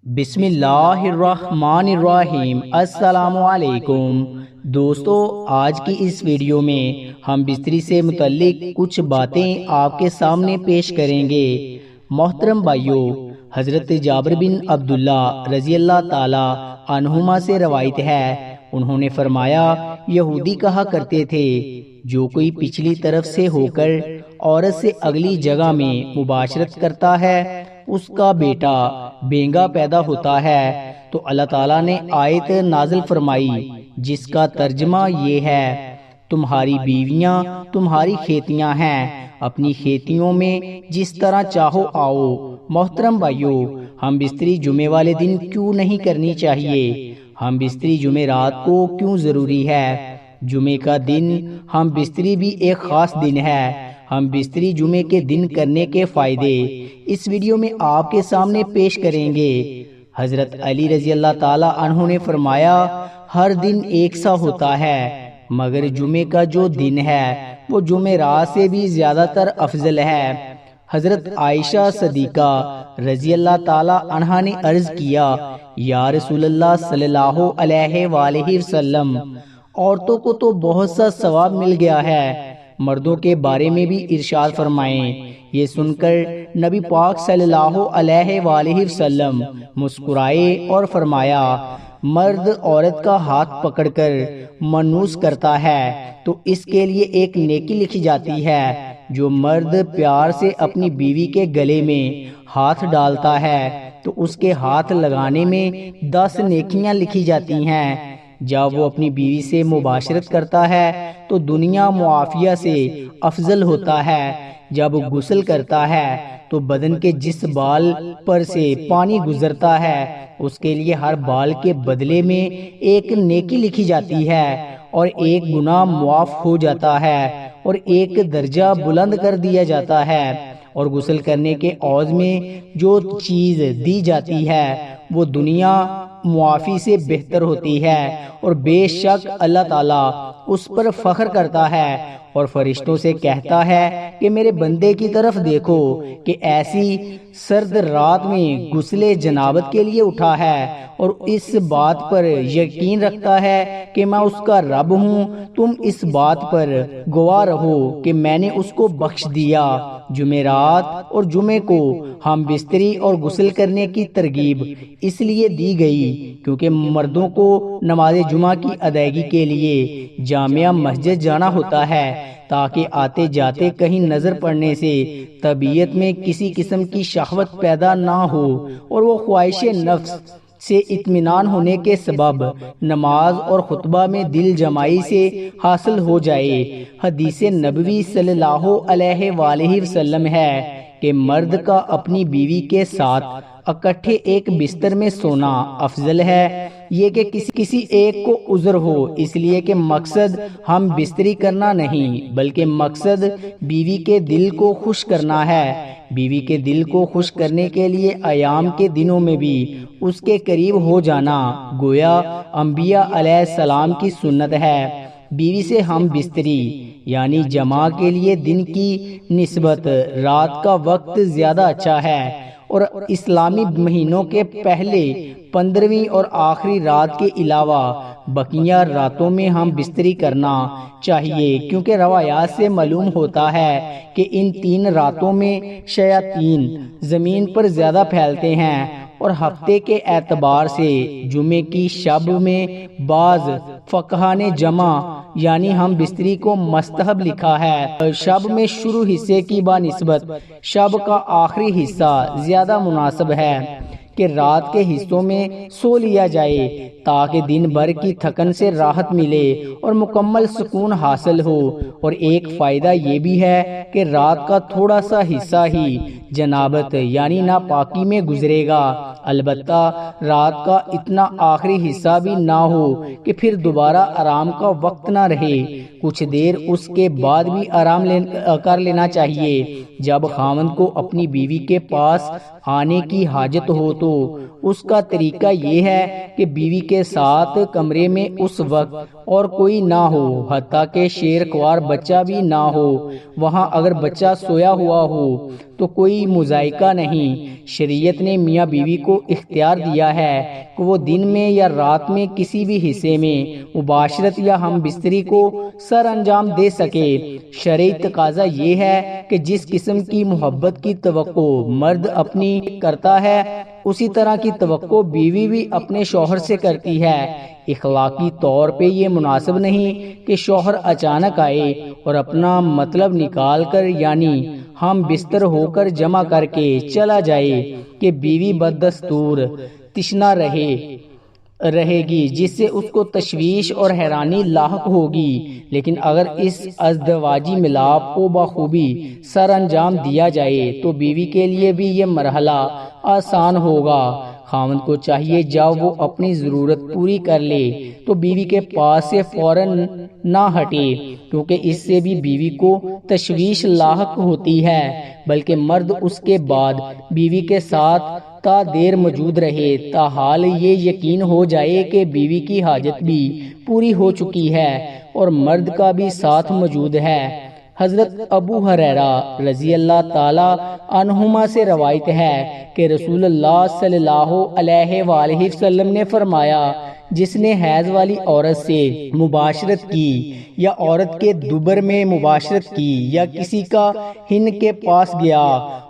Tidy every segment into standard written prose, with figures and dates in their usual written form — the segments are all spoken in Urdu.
بسم اللہ الرحمن الرحیم۔ السلام علیکم دوستو، آج کی اس ویڈیو میں ہم بستری سے متعلق کچھ باتیں آپ کے سامنے پیش کریں گے۔ محترم بھائیو، حضرت جابر بن عبداللہ رضی اللہ تعالی عنہما سے روایت ہے، انہوں نے فرمایا، یہودی کہا کرتے تھے، جو کوئی پچھلی طرف سے ہو کر عورت سے اگلی جگہ میں مباشرت کرتا ہے، اس کا بیٹا بینگا پیدا ہوتا ہے۔ تو اللہ تعالیٰ نے آیت نازل فرمائی جس کا ترجمہ یہ ہے، تمہاری بیویاں تمہاری کھیتیاں ہیں، اپنی کھیتیوں میں جس طرح چاہو آؤ۔ محترم بھائیو، ہم بستری جمعے والے دن کیوں نہیں کرنی چاہیے؟ ہم بستری جمعرات کو کیوں ضروری ہے؟ جمعے کا دن ہم بستری بھی ایک خاص دن ہے۔ ہم بستری جمعے کے دن کرنے کے فائدے اس ویڈیو میں آپ کے سامنے پیش کریں گے۔ حضرت علی رضی اللہ تعالی عنہ نے فرمایا، ہر دن ایک سا ہوتا ہے، مگر جمعے کا جو دن ہے وہ جمعرات سے بھی زیادہ تر افضل ہے۔ حضرت عائشہ صدیقہ رضی اللہ تعالی عنہا نے عرض کیا، یا رسول اللہ صلی اللہ علیہ وآلہ وسلم، عورتوں کو تو بہت سا ثواب مل گیا ہے، مردوں کے بارے میں بھی ارشاد فرمائیں۔ یہ سن کر نبی پاک صلی اللہ علیہ وآلہ وسلم مسکرائے اور فرمایا، مرد عورت کا ہاتھ پکڑ کر منوس کرتا ہے تو اس کے لیے ایک نیکی لکھی جاتی ہے، جو مرد پیار سے اپنی بیوی کے گلے میں ہاتھ ڈالتا ہے تو اس کے ہاتھ لگانے میں 10 نیکیاں لکھی جاتی ہیں۔ جب وہ اپنی بیوی سے مباشرت کرتا ہے تو دنیا معافیہ سے افضل ہوتا ہے۔ جب غسل کرتا ہے تو بدن کے جس بال پر سے پانی گزرتا ہے اس کے لیے ہر بال کے بدلے میں ایک نیکی لکھی جاتی ہے، اور ایک گناہ معاف ہو جاتا ہے اور ایک درجہ بلند کر دیا جاتا ہے۔ اور غسل کرنے کے عوض میں جو چیز دی جاتی ہے وہ دنیا معافی سے بہتر ہوتی ہے، اور بے شک اللہ تعالیٰ اس پر فخر کرتا ہے اور فرشتوں سے کہتا ہے کہ میرے بندے کی طرف دیکھو کہ ایسی سرد رات میں غسل جنابت کے لیے اٹھا ہے اور اس بات پر یقین رکھتا ہے کہ میں اس کا رب ہوں۔ تم اس بات پر گواہ رہو کہ میں نے اس کو بخش دیا۔ جمعرات اور جمعے کو ہم بستری اور غسل کرنے کی ترغیب اس لیے دی گئی کیونکہ مردوں کو نماز جمعہ کی ادائیگی کے لیے جامعہ مسجد جانا ہوتا ہے، تاکہ آتے جاتے کہیں نظر پڑنے سے طبیعت میں کسی قسم کی شہوت پیدا نہ ہو، اور وہ خواہش نفس سے اطمینان ہونے کے سبب نماز اور خطبہ میں دل جمائی سے حاصل ہو جائے۔ حدیث نبوی صلی اللہ علیہ وآلہ وسلم ہے کہ مرد کا اپنی بیوی کے ساتھ اکٹھے ایک بستر میں سونا افضل ہے، یہ کہ کسی ایک کو عذر ہو، اس لیے کہ مقصد ہم بستری کرنا نہیں بلکہ مقصد بیوی کے دل کو خوش کرنا ہے۔ بیوی کے دل کو خوش کرنے کے لیے ایام کے دنوں میں بھی اس کے قریب ہو جانا گویا انبیاء علیہ السلام کی سنت ہے۔ بیوی سے ہم بستری یعنی جماع کے لیے دن کی نسبت رات کا وقت زیادہ اچھا ہے، اور اسلامی مہینوں کے پہلے 15ویں اور آخری رات کے علاوہ بقیہ راتوں میں ہم بستری کرنا چاہیے، کیونکہ روایات سے معلوم ہوتا ہے کہ ان 3 راتوں میں شیاطین زمین پر زیادہ پھیلتے ہیں، اور ہفتے کے اعتبار سے جمعے کی شب میں بعض فقہا نے جمع یعنی ہم بستری کو مستحب لکھا ہے۔ شب میں شروع حصے کی بنسبت شب کا آخری حصہ زیادہ مناسب ہے کہ رات کے حصوں میں سو لیا جائے تاکہ دن بھر کی تھکن سے راحت ملے اور مکمل سکون حاصل ہو۔ اور ایک فائدہ یہ بھی ہے کہ رات کا تھوڑا سا حصہ ہی جنابت یعنی ناپاکی میں گزرے گا، البتہ رات کا اتنا آخری حصہ بھی نہ ہو کہ پھر دوبارہ آرام کا وقت نہ رہے، کچھ دیر اس کے بعد بھی آرام کر لینا چاہیے۔ جب خاوند کو اپنی بیوی کے پاس آنے کی حاجت ہو تو اس کا طریقہ یہ ہے کہ بیوی کے ساتھ کمرے میں اس وقت اور کوئی نہ ہو، حتیٰ کہ شیر خوار بچہ بھی نہ ہو۔ وہاں اگر بچہ سویا ہوا ہو تو کوئی مذائقہ نہیں، شریعت نے میاں بیوی کو اختیار دیا ہے کہ وہ دن میں یا رات میں کسی بھی حصے میں مباشرت یا ہم بستری کو سر انجام دے سکے۔ شرعی تقاضا یہ ہے کہ جس قسم کی محبت کی توقع مرد اپنی کرتا ہے اسی طرح کی توقع بیوی بھی اپنے شوہر سے کرتی ہے۔ اخلاقی طور پہ یہ مناسب نہیں کہ شوہر اچانک آئے اور اپنا مطلب نکال کر یعنی ہم بستر ہو کر جمع کر کے چلا جائے کہ بیوی بددستور تشنہ رہے گی، جس سے اس کو تشویش اور حیرانی لاحق ہوگی۔ لیکن اگر اس ازدواجی ملاپ کو بخوبی سر انجام دیا جائے تو بیوی کے لیے بھی یہ مرحلہ آسان ہوگا۔ خاوند کو چاہیے جب وہ اپنی ضرورت پوری کر لے تو بیوی کے پاس سے فوراً نہ ہٹے، کیونکہ اس سے بھی بیوی کو تشویش لاحق ہوتی ہے، بلکہ مرد اس کے بعد بیوی کے ساتھ تا دیر موجود رہے تاحال یہ یقین ہو جائے کہ بیوی کی حاجت بھی پوری ہو چکی ہے اور مرد کا بھی ساتھ موجود ہے۔ حضرت ابو ہریرہ رضی اللہ تعالی عنہما سے روایت ہے کہ رسول اللہ صلی اللہ علیہ وآلہ وسلم نے فرمایا، جس نے حیض والی عورت سے مباشرت کی یا عورت کے دبر میں مباشرت کی یا کسی کا ہن کے پاس گیا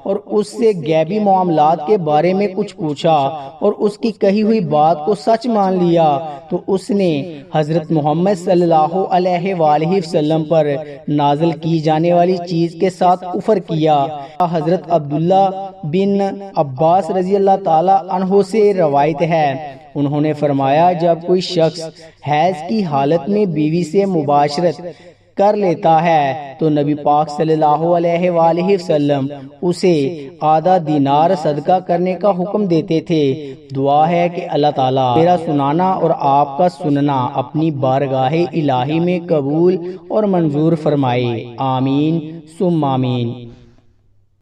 اور اس سے غیبی معاملات کے بارے میں کچھ پوچھا اور اس کی کہی ہوئی بات کو سچ مان لیا تو اس نے حضرت محمد صلی اللہ علیہ وآلہ وسلم پر نازل کی جانے والی چیز کے ساتھ کفر کیا۔ حضرت عبداللہ بن عباس رضی اللہ تعالی عنہ سے روایت ہے، انہوں نے فرمایا، جب کوئی شخص حیض کی حالت میں بیوی سے مباشرت کر لیتا ہے تو نبی پاک صلی اللہ علیہ وآلہ وسلم اسے آدھا دینار صدقہ کرنے کا حکم دیتے تھے۔ دعا ہے کہ اللہ تعالیٰ میرا سنانا اور آپ کا سننا اپنی بارگاہ الہی میں قبول اور منظور فرمائے، آمین ثم آمین۔